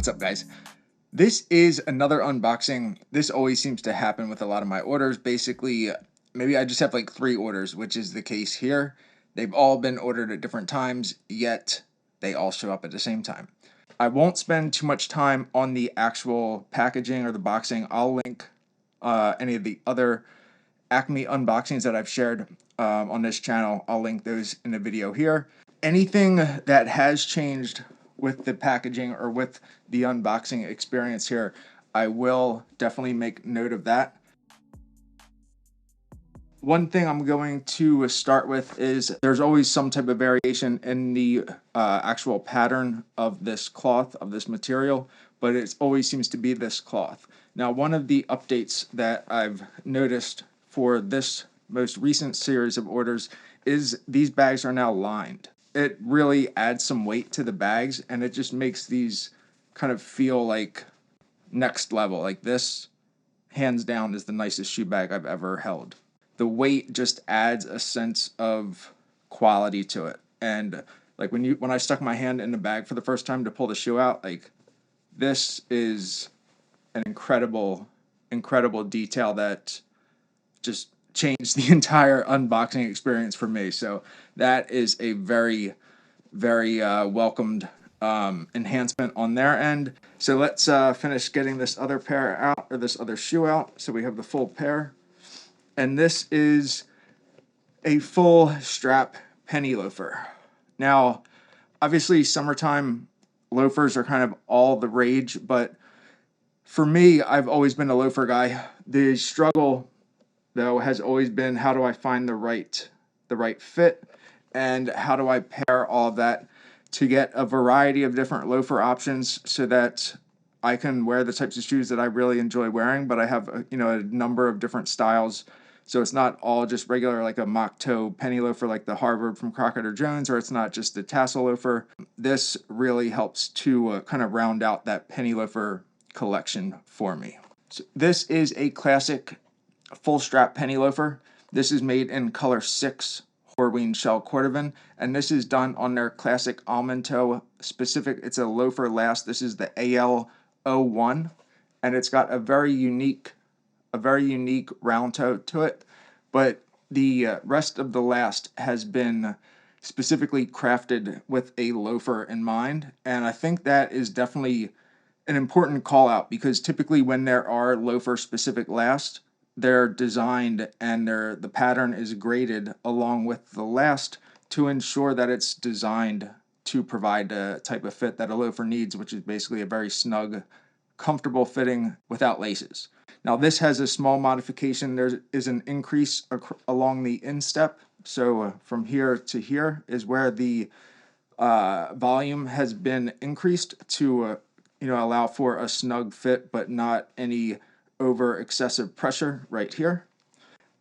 What's up, guys? This is another unboxing. This always seems to happen with a lot of my orders. Basically, maybe I just have like 3 orders, which is the case here. They've all been ordered at different times, yet they all show up at the same time. I won't spend too much time on the actual packaging or the boxing. I'll link any of the other Acme unboxings that I've shared on this channel. I'll link those in the video here. Anything that has changed with the packaging or with the unboxing experience here, I will definitely make note of that. One thing I'm going to start with is there's always some type of variation in the actual pattern of this cloth, of this material, but it always seems to be this cloth. Now, one of the updates that I've noticed for this most recent series of orders is these bags are now lined. It really adds some weight to the bags, and it just makes these kind of feel like next level. Like this, hands down, is the nicest shoe bag I've ever held. The weight just adds a sense of quality to it. And like when I stuck my hand in the bag for the first time to pull the shoe out, like this is an incredible detail that just changed the entire unboxing experience for me. So that is a very welcomed enhancement on their end. So let's finish getting this other pair out, or this other shoe out. So we have the full pair, and this is a full strap penny loafer. Now, obviously summertime loafers are kind of all the rage, but for me, I've always been a loafer guy. The struggle, though, has always been, how do I find the right fit, and how do I pair all of that to get a variety of different loafer options so that I can wear the types of shoes that I really enjoy wearing, but I have a number of different styles. So it's not all just regular like a mock toe penny loafer like the Harvard from Crockett or Jones, or it's not just the tassel loafer. This really helps to kind of round out that penny loafer collection for me. So this is a classic full strap penny loafer. This is made in color 6 Horween shell Cordovan, and this is done on their classic almond toe specific. It's a loafer last. This is the AL01, and it's got a very unique round toe to it, but the rest of the last has been specifically crafted with a loafer in mind, and I think that is definitely an important call out, because typically when there are loafer specific last, they're designed and the pattern is graded along with the last to ensure that it's designed to provide a type of fit that a loafer needs, which is basically a very snug, comfortable fitting without laces. Now this has a small modification. There is an increase along the instep. So from here to here is where the volume has been increased to allow for a snug fit, but not any over excessive pressure right here.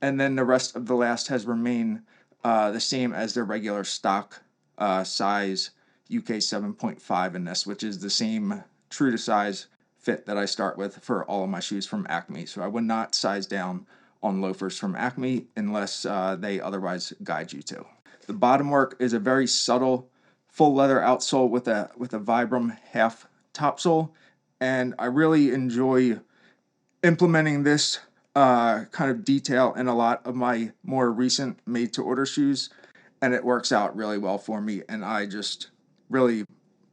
And then the rest of the last has remained the same as their regular stock size UK 7.5 in this, which is the same true to size fit that I start with for all of my shoes from Acme. So I would not size down on loafers from Acme unless they otherwise guide you to. The bottom work is a very subtle full leather outsole with a Vibram half topsole, and I really enjoy implementing this kind of detail in a lot of my more recent made-to-order shoes, and it works out really well for me, and I just really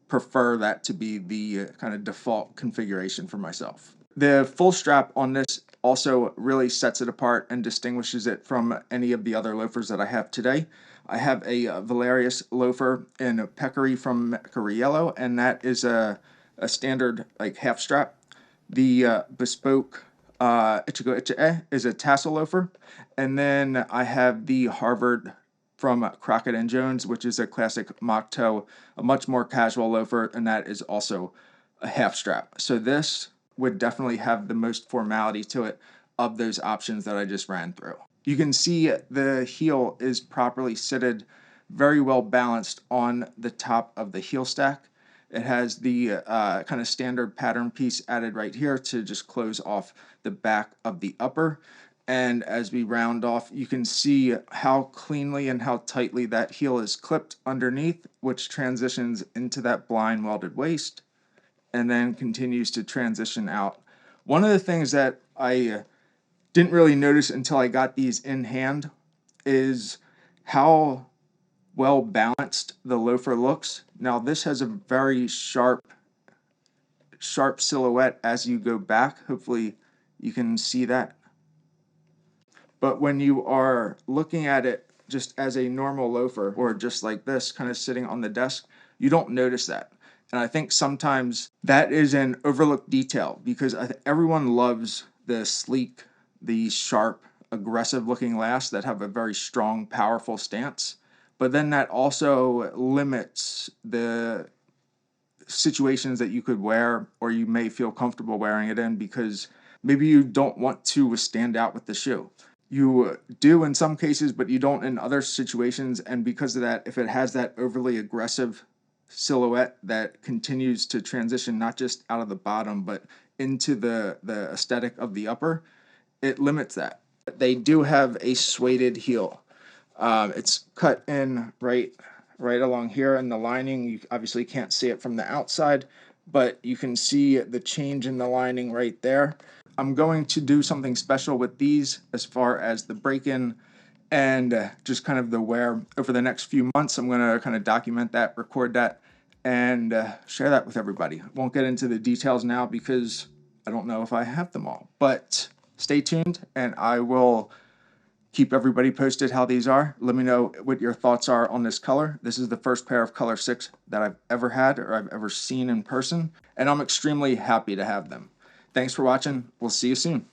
prefer that to be the kind of default configuration for myself. The full strap on this also really sets it apart and distinguishes it from any of the other loafers that I have today. I have a Valerius loafer in Peccary from Peccary Yellow, and that is a standard like half strap. The bespoke Ichigo Ichi is a tassel loafer, and then I have the Harvard from Crockett and Jones, which is a classic mock toe, a much more casual loafer, and that is also a half strap. So this would definitely have the most formality to it of those options that I just ran through. You can see the heel is properly sitted, very well balanced on the top of the heel stack. It has the kind of standard pattern piece added right here to just close off the back of the upper. And as we round off, you can see how cleanly and how tightly that heel is clipped underneath, which transitions into that blind welded waist. and then continues to transition out. One of the things that I didn't really notice until I got these in hand is how well balanced the loafer looks. Now this has a very sharp silhouette as you go back. Hopefully you can see that. But when you are looking at it just as a normal loafer, or just like this, kind of sitting on the desk, you don't notice that. And I think sometimes that is an overlooked detail, because everyone loves the sleek, the sharp, aggressive looking lasts that have a very strong, powerful stance. But then that also limits the situations that you could wear, or you may feel comfortable wearing it in, because maybe you don't want to stand out with the shoe. You do in some cases, but you don't in other situations. And because of that, if it has that overly aggressive silhouette that continues to transition not just out of the bottom, but into the aesthetic of the upper, it limits that. They do have a suede heel. It's cut in right along here in the lining. You obviously can't see it from the outside, but you can see the change in the lining right there. I'm going to do something special with these as far as the break-in and just kind of the wear over the next few months. I'm going to kind of document that, record that, and share that with everybody. I won't get into the details now because I don't know if I have them all, but stay tuned and I will keep everybody posted how these are. Let me know what your thoughts are on this color. This is the first pair of color 6 that I've ever had, or I've ever seen in person, and I'm extremely happy to have them. Thanks for watching. We'll see you soon.